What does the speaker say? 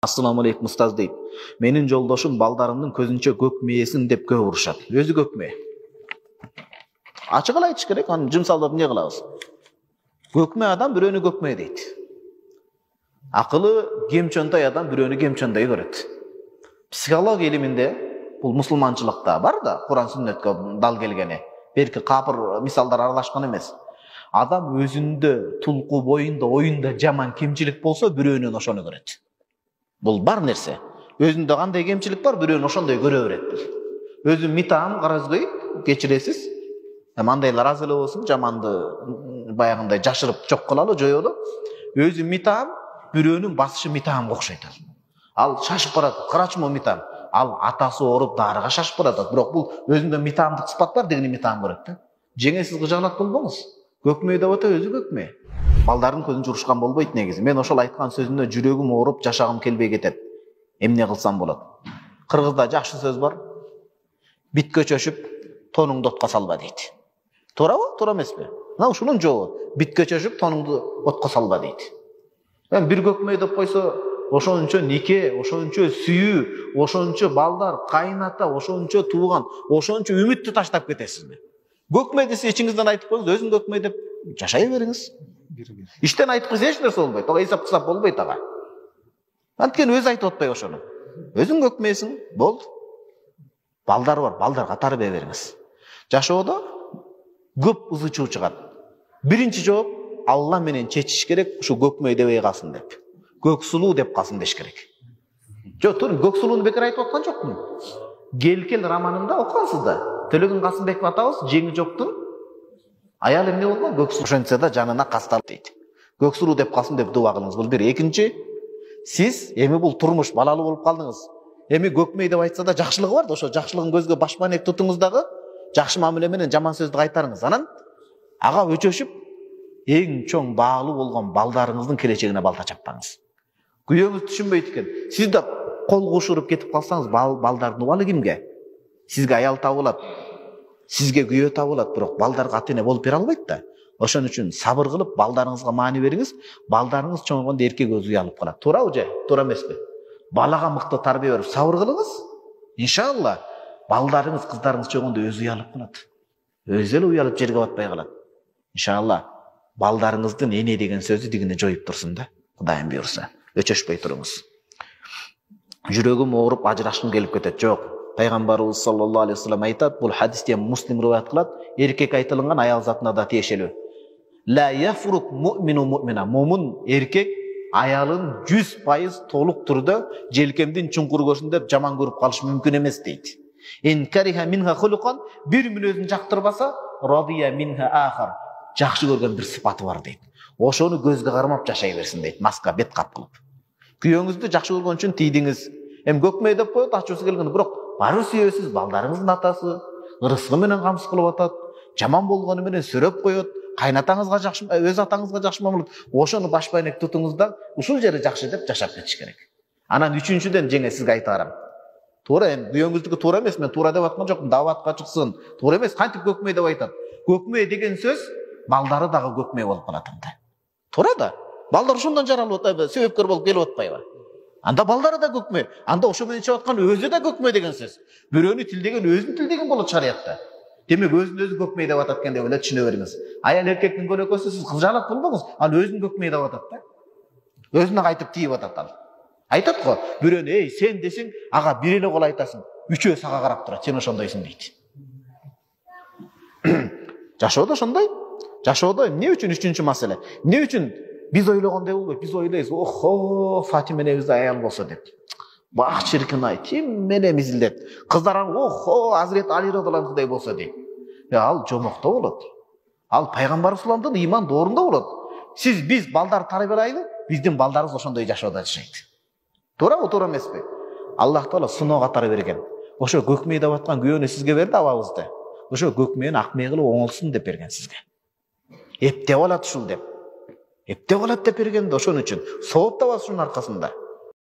Assalamu alaikum ustaz deyip. Menin жолдошум балдарымдын көзүнчө көк мээсин деп көп урушат. Өзү көк мээ. Ачык эле айтыш керек, аны жымсалдап эмне кылабыз? Көк мээ адам бирөөнү көк мээ дейт. Акылы кемчонтой адам бирөөнү кемчонтой көрөт. Психология илиминде бул мусулманчылыкта бар да, Куран сүннөткө дал келгени. Берки капыр мисалдар аралашкан эмес. Адам өзүндө, тулку боюнда, оюнда жаман кемчилик болсо бирөөнүн ошону көрөт. Бұл бар нәрсе. Өзүндө кандай кемчилик бар, бирөөнү ошондой көрө берет. Өзү митаам каразбай кечиресиз. Мандайлар аз эле болсун, жаманды баягындай жашырып жок кылалы, жоёлу. Өзү митаам, бирөөнүн басышы митаамга окшойт. Ал шашып барат, карачмы митаам. Ал атасы ооруп дарыга шашып барат. Бирок бул өзүндө митаамдык сыпат бар дегени митаам көрөт да. Жеңесиз кыжаалат болбоңуз. Көк мээ деп ата өзү көк мээ. Балдардын көзүн журушкан болбойт негизи. Мен ошол айткан сөзүнө жүрөгүм ооруп, жашагым келбей кетет. Эмне кылсам болот? Кыргызда жакшы сөз бар. Биткө чөшүп, тонуңду отко салба дейт. Туурабы? Туура эмеспи? Мына ушунун жообу. Биткө чөшүп, тонуңду отко салба дейт. Бир көк мээ деп койсо, ошончо нике, ошончо сүйүү, ошончо балдар, кайната, ошончо тууган, ошончо үмүттү таштап кетесизби? Көк мээ десе ичиңизден айтып коюңуз, өзүң көк мээ деп жашай бериңиз. Иштен айтып койсо эч нерсе болбойт. Ага эсап кылсак болбойт ага. Анткени өзү айтып атпайбы ошону. Өзүң көк мээсиң, болду. Балдар бар, балдарга тарбия бериңиз. Жашоодо көп ызы чуу чыгат. Биринчи жооп Алла менен чечиш керек, ушу көк мээ дебей калсын деп. Көк сулуу деп калсын деш керек. Жок, туруң, көк сулууну бекер айтып аткан жокмун. Келкел романында окугансыз да. Төлөгүн Касымбеков атабыз жеңи жоктун аял эмне болгон? Көк сулуу. Ошентсе да жанына касталып дейт. Көк сулуу деп калсын деп дуа кылыңыз. Бул бир. Экинчи, сиз эми бул турмуш, балалуу болуп калдыңыз. Эми көк мээ деп айтса да жакшылыгы бар да, ошо жакшылыгын көзгө башманек тутуңуз дагы, жакшы мамиле менен жаман сөздү кайтарыңыз. Анан ага өчөшүп, эң чоң баалуу болгон балдарыңыздын келечегине балта чаппаңыз. Күйөөңүз түшүнбөйт экен. Сиз да кол кушуруп кетип калсаңыз, балдардын убалы кимге? Сизге аял табылат, сизге күйөө табылат, бирок балдарга ата-эне болуп бере албайт да. Ошон үчүн сабыр кылып, балдарыңызга маани бериңиз. Балдарыңыз чоңойгондо эркек өзү уялып калат. Туурабы же? Туура эмеспи? Балага мыкты тарбия берип, сабыр кылыңыз. Иншалла, балдарыңыз, кыздарыңыз чоңойгондо өзү уялып калат. Өзү эле уялып жерге батпай калат. Иншалла, балдарыңыздын эне деген сөзү дигине жоюп турсун да. Кудайым буйрса, өчөшпөй туруңуз. Жүрөгүм ооруп, ажырашкым келип кетет. Жок. Пайгамбарыбыз саллаллаху алейхи вассалам айтат, бул хадисте Муслим риваят кылат, эркек айтылган аял затына да тиешелүү. Ла яфрук муъмину муъмина. Мумин эркек аялын 100% толук түрдө желкемдин чуңкур көрсүн деп жаман көрүп калыш мүмкүн эмес дейт. Ин кариха минха хулукан, бир мүнөзүн жактырбаса, радия минха ахар. Жакшы көргөн бир сыпаты бар дейт. Ошону көзгө кармап жашай берсин дейт, маска бет кап кылып. Күйөөңүздү жакшы көргөн үчүн тийдиңиз. Көк мээ деп коет, ачуусу келген, бирок бары сүйөсүз, балдарыңыздын атасы, ырыскы менен камсыз кылып атат, жаман болгону менен сөрөп коет, кайнатаңызга жакшы, өз атаңызга жакшы мамиле. Ошону башпайнек тутуңуз да, ушул жери жакшы деп жашап кетиш керек. Анан үчүнчүдөн жеңе сизге айта барам. Туура, күйөөңүздүкү туура эмес, мен туура деп аткан жокмун, дааватка чыксын. Туура эмес, кантип көк мээ деп айтат? Көк мээ деген сөз балдары дагы көк мээ болуп калат анда. Туура да. Балдар ушундан жаралып атпайбы, себепкер болуп келип атпайбы? Анда балдары да көк мээ. Анда ошо менен чыгып аткан өзү да көк мээ деген сөз. Бирөөнү тилдеген өзүн тилдеген болот шариятта. Демек өзүн өзү көк мээ деп атат экен деп эле түшүнө бериңиз. Аял эркектин көнөкөсү, сиз кызжалак болбоңуз. Ал өзүн көк мээ деп атат да. Өзүнө кайтып тийип атат ал. Айтат го, бирөөнү, "Эй, сен" десең, ага бир эле кол айтасың. Үчөө сага карап турат. Сен ошондойсуң дейт. Жашоодо ошондой. Жашоодо эмне үчүн үчүнчү маселе? Эмне үчүн биз ойлогондой болбойт? Биз ойлойбуз, "Охо, Фатима энебизде аял болсо" деп. Бак чиркин ай, тим эле мизилдеп. Кыздар, "Охо, Азирет Али радыйаллаху болсо" дейт. Ал жомокто болот. Ал пайгамбар салламдын иман доорунда болот. Биз балдар тарбиялайлы, биздин балдарыбыз ошондой жашоодо жашайт. Туурабы, туура эмеспи? Аллах Таала сыноо катары берген. Ошо көк мээ деп аткан күйөөнү сизге берди абабызды. Ошо көк мээни ак мээ кылып оңолсун деп берген сизге. Эптеп алат ушул деп. Эптеп алат деп берген да ошон үчүн. Сооп табасыз ушунун аркасында.